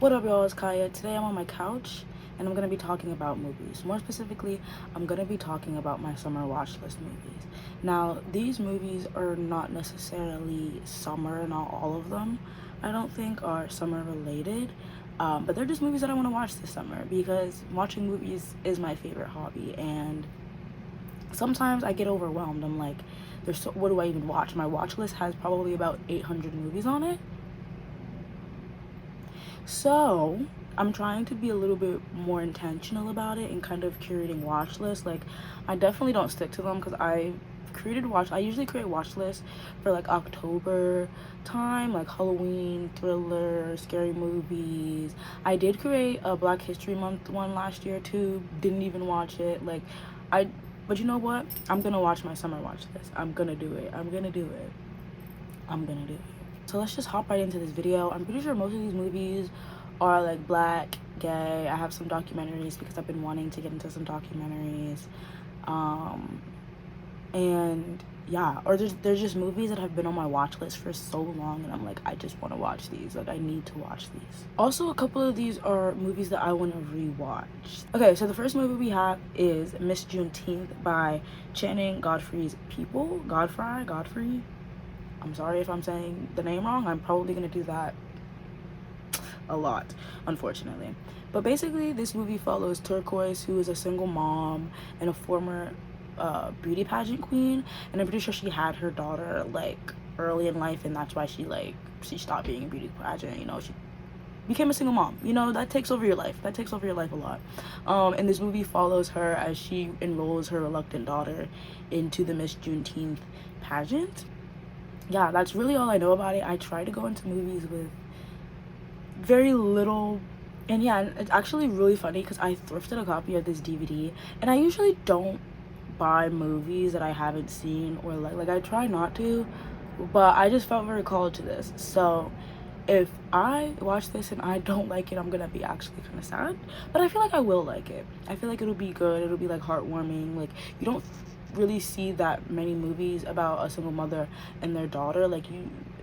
What up, y'all? It's Kaya. Today I'm on my couch and I'm going to be talking about movies. More specifically, I'm going to be talking about my summer watch list movies. Now, these movies are not necessarily summer, not all of them, I don't think, are summer related. But they're just movies that I want to watch this summer because watching movies is my favorite hobby. And sometimes I get overwhelmed. I'm like, what do I even watch? My watch list has probably about 800 movies on it. So I'm trying to be a little bit more intentional about it and kind of curating watch lists. Like, I definitely don't stick to them because I usually create watch lists for like October time, like Halloween, thriller, scary movies. I did create a Black History Month one last year too. Didn't even watch it. But you know what? I'm gonna watch my summer watch list. I'm gonna do it. So let's just hop right into this video. I'm pretty sure most of these movies are like black, gay. I have some documentaries because I've been wanting to get into some documentaries. And yeah, or there's just movies that have been on my watch list for so long and I'm like, I just want to watch these. Like, I need to watch these. Also, a couple of these are movies that I want to rewatch. Okay, so the first movie we have is Miss Juneteenth by Channing Godfrey's People. Godfrey. I'm sorry if I'm saying the name wrong. I'm probably gonna do that a lot, unfortunately. But basically, this movie follows Turquoise, who is a single mom and a former beauty pageant queen. And I'm pretty sure she had her daughter like early in life, and that's why she stopped being a beauty pageant. You know, she became a single mom. You know, that takes over your life. A lot. And this movie follows her as she enrolls her reluctant daughter into the Miss Juneteenth pageant. Yeah, that's really all I know about it. I try to go into movies with very little, and yeah, it's actually really funny because I thrifted a copy of this DVD, and I usually don't buy movies that I haven't seen, or like I try not to, but I just felt very called to this. So if I watch this and I don't like it, I'm gonna be actually kind of sad, but I feel like I will like it. I feel like it'll be good. It'll be like heartwarming. Like, you don't really see that many movies about a single mother and their daughter, like,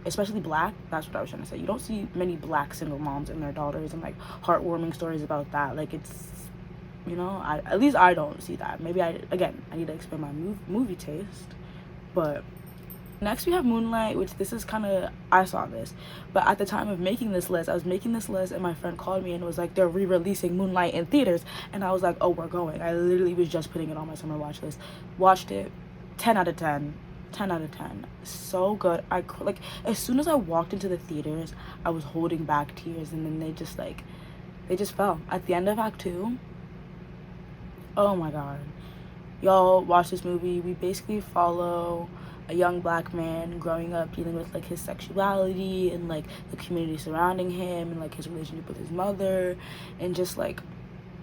especially black, that's what I was trying to say. You don't see many black single moms and their daughters and like heartwarming stories about that. Like, it's, you know, at least I don't see that. Maybe I need to expand my movie taste. But next we have Moonlight, which this is kind of, I saw this, but at the time of making this list, I was making this list and my friend called me and was like, they're re-releasing Moonlight in theaters. And I was like, oh, we're going. I literally was just putting it on my summer watch list. Watched it. 10 out of 10. So good. Like, as soon as I walked into the theaters, I was holding back tears, and then they just fell at the end of Act 2. Oh my god, y'all, watch this movie. We basically follow a young black man growing up, dealing with like his sexuality and like the community surrounding him, and like his relationship with his mother, and just like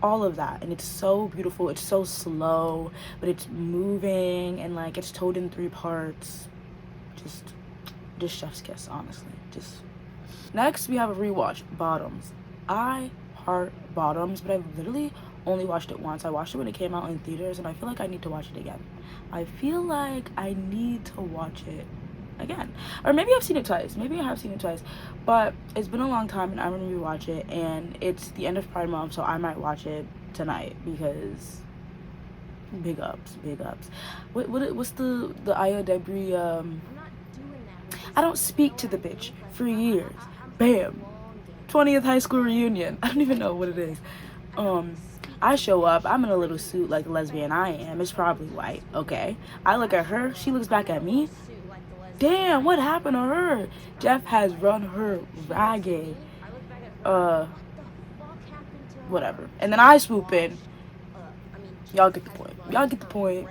all of that. And it's so beautiful. It's so slow, but it's moving, and like it's told in 3 parts. Just chef's kiss, honestly. Just next we have a rewatch, Bottoms. I heart Bottoms, but I've literally only watched it once. I watched it when it came out in theaters, and I feel like I need to watch it again. Or maybe I've seen it twice. Maybe I have seen it twice. But it's been a long time, and I'm gonna rewatch it. And it's the end of Pride Month, so I might watch it tonight because big ups. What's the Aya Debris? I don't speak to the bitch for years. Bam. 20th high school reunion. I don't even know what it is. I show up, I'm in a little suit like the lesbian I am. It's probably white, okay? I look at her, she looks back at me. Damn, what happened to her? Jeff has run her ragged. Whatever. And then I swoop in. Y'all get the point.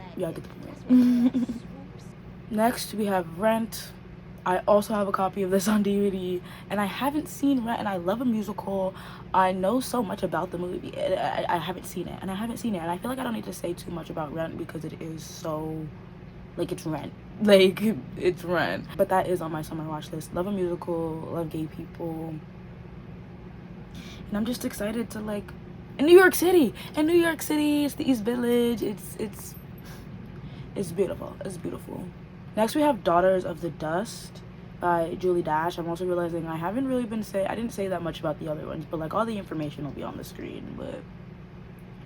Next, we have Rent. I also have a copy of this on DVD, and I haven't seen Rent, and I love a musical. I know so much about the movie. I haven't seen it, and I feel like I don't need to say too much about Rent because it is so, like, it's Rent. Like, it's Rent. But that is on my summer watch list. Love a musical, love gay people. And I'm just excited to, like, in New York City, it's the East Village. It's beautiful. Next we have Daughters of the Dust by Julie Dash. I'm also realizing I haven't really I didn't say that much about the other ones, but like all the information will be on the screen. But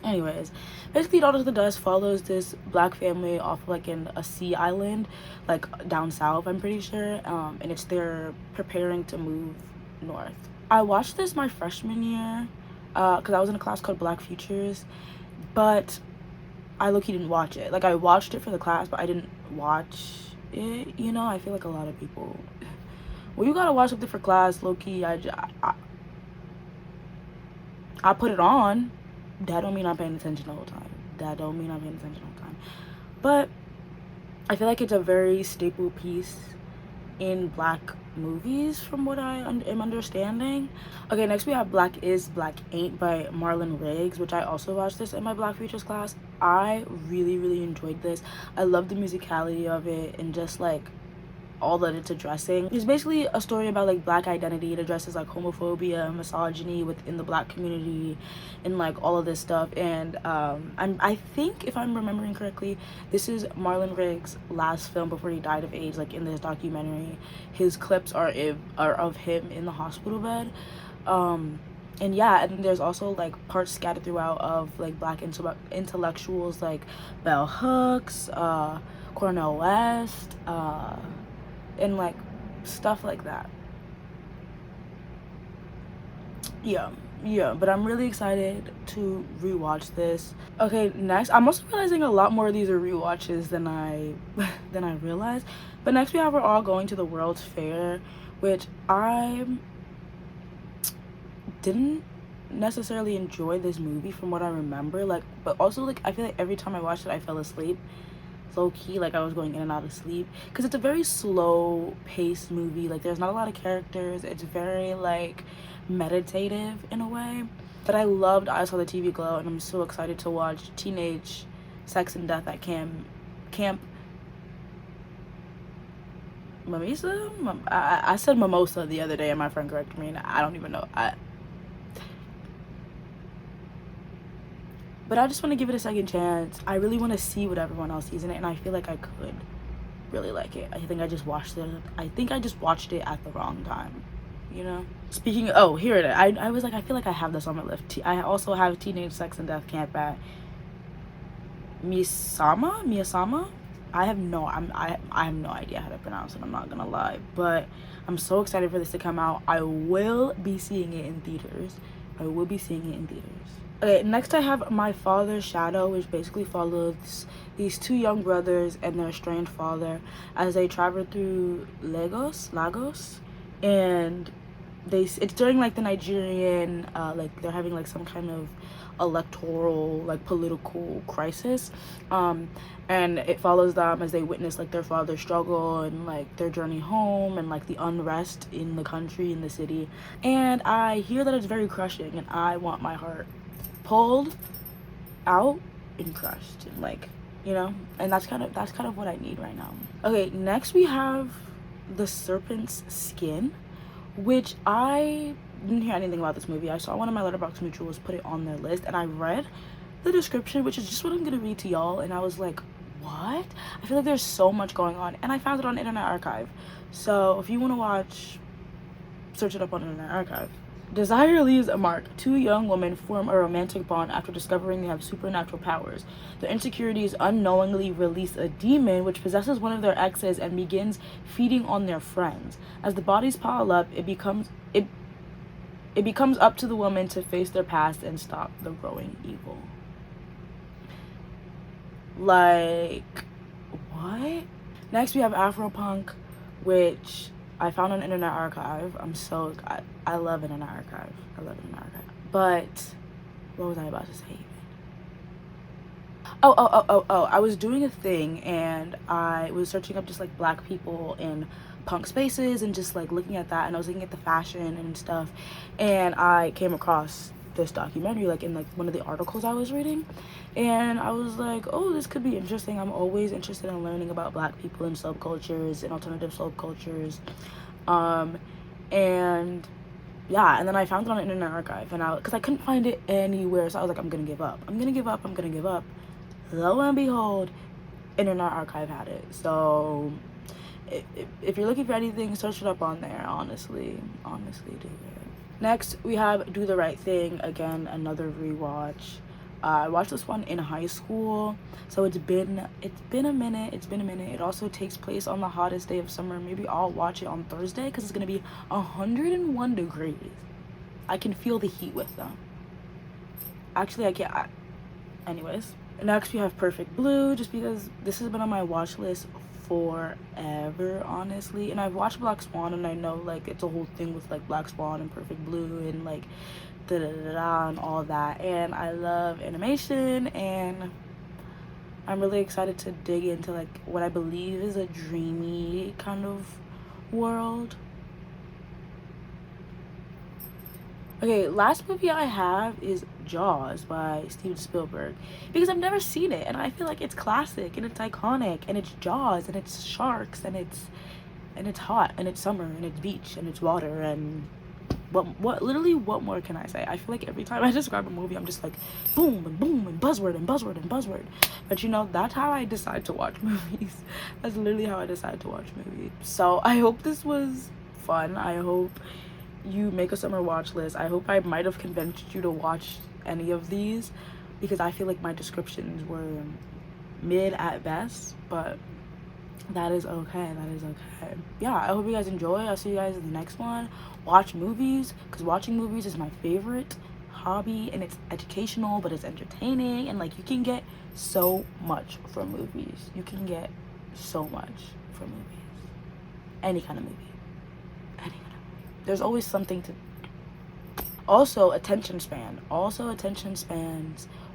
anyways, basically Daughters of the Dust follows this black family off like in a sea island, like down south, I'm pretty sure, and it's they're preparing to move north. I watched this my freshman year because I was in a class called Black Futures, but I low-key didn't watch it. Like, I watched it for the class, but I didn't watch it, you know? I feel like a lot of people, well, you gotta watch something for class, low-key. I put it on. That don't mean I'm paying attention the whole time. That don't mean I'm paying attention the whole time. But I feel like it's a very staple piece in black movies from what I am understanding. Okay, next we have Black Is, Black Ain't by Marlon Riggs, which I also watched this in my Black Futures class. I really enjoyed this. I love the musicality of it and just like all that it's addressing. It's basically a story about like black identity. It addresses like homophobia, misogyny within the black community and like all of this stuff. And I think, if I'm remembering correctly, this is Marlon Riggs' last film before he died of AIDS. Like in this documentary, his clips are of him in the hospital bed. And yeah, and there's also like parts scattered throughout of like black intellectuals like Bell Hooks, Cornel West, and like stuff like that. Yeah, but I'm really excited to rewatch this. Okay, next, I'm also realizing a lot more of these are rewatches than I realized. But next we have We're All Going to the World's Fair, which I didn't necessarily enjoy this movie from what I remember, like, but also like I feel like every time I watched it I fell asleep. Low-key, like I was going in and out of sleep because it's a very slow paced movie. Like there's not a lot of characters. It's very like meditative in a way. But I loved I Saw the TV Glow, and I'm so excited to watch Teenage Sex and Death at Camp Mimosa. I said Mimosa the other day and my friend corrected me and I don't even know. But I just want to give it a second chance. I really want to see what everyone else sees in it, and I feel like I could really like it. I think I just watched it at the wrong time, you know? Speaking of, oh, here it is. I was like, I feel like I have this on my list. I also have Teenage Sex and Death Camp at Miasma. I have no idea how to pronounce it, I'm not gonna lie. But I'm so excited for this to come out. I will be seeing it in theaters. Okay, next I have My Father's Shadow, which basically follows these two young brothers and their estranged father as they travel through Lagos, and it's during like the Nigerian like they're having like some kind of electoral like political crisis, and it follows them as they witness like their father's struggle and like their journey home and like the unrest in the country, in the city. And I hear that it's very crushing, and I want my heart pulled out and crushed, and like, you know, and that's kind of what I need right now. Okay, next we have The Serpent's Skin, which I didn't hear anything about this movie. I saw one of my Letterboxd mutuals put it on their list, and I read the description, which is just what I'm gonna read to y'all, and I was like, what? I feel like there's so much going on, and I found it on Internet Archive. So if you want to watch, search it up on Internet Archive. Desire leaves a mark. Two young women form a romantic bond after discovering they have supernatural powers. Their insecurities unknowingly release a demon which possesses one of their exes and begins feeding on their friends. As the bodies pile up, it becomes up to the woman to face their past and stop the growing evil. Like, what? Next we have Afro-Punk, which I found on Internet Archive. I love Internet Archive. But what was I about to say even? Oh, I was doing a thing and I was searching up just like black people in punk spaces and just like looking at that, and I was looking at the fashion and stuff, and I came across this documentary like in like one of the articles I was reading, and I was like, oh, this could be interesting. I'm always interested in learning about black people and subcultures and alternative subcultures, and yeah, and then I found it on Internet Archive, and because I couldn't find it anywhere, so I was like, I'm gonna give up. Lo and behold, Internet Archive had it. So If you're looking for anything, search it up on there. Honestly do it. Next we have Do the Right Thing. Again, another rewatch. I watched this one in high school, so it's been a minute. It also takes place on the hottest day of summer. Maybe I'll watch it on Thursday because it's gonna be 101 degrees. I can feel the heat with them. Actually, I can't. Anyways, next we have Perfect Blue, just because this has been on my watch list forever, honestly. And I've watched Black Swan, and I know like it's a whole thing with like Black Swan and Perfect Blue and like da da da da and all that. And I love animation, and I'm really excited to dig into like what I believe is a dreamy kind of world. Okay, last movie I have is Jaws by Steven Spielberg, because I've never seen it and I feel like it's classic and it's iconic and it's Jaws and it's sharks and it's hot and it's summer and it's beach and it's water and what more can I say? I feel like every time I describe a movie I'm just like boom and boom and buzzword and buzzword and buzzword. But you know, that's how I decide to watch movies. That's literally how I decide to watch movies. So I hope this was fun. I hope you make a summer watch list. I hope I might have convinced you to watch any of these, because I feel like my descriptions were mid at best, but that is okay. Yeah, I hope you guys enjoy. I'll see you guys in the next one. Watch movies, because watching movies is my favorite hobby, and it's educational, but it's entertaining, and like you can get so much from movies. Any kind of movie. There's always something to. Also, attention spans.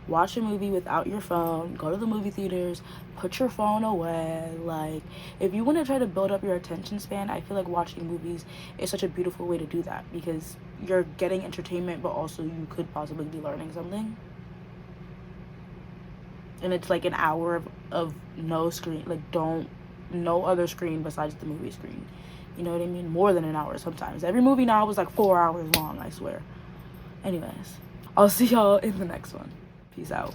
Watch a movie without your phone. Go to the movie theaters. Put your phone away. Like, if you want to try to build up your attention span, I feel like watching movies is such a beautiful way to do that, because you're getting entertainment, but also you could possibly be learning something. And it's like an hour of no screen. Like, no other screen besides the movie screen. You know what I mean? More than an hour sometimes. Every movie now is like 4 hours long, I swear. Anyways, I'll see y'all in the next one. Peace out.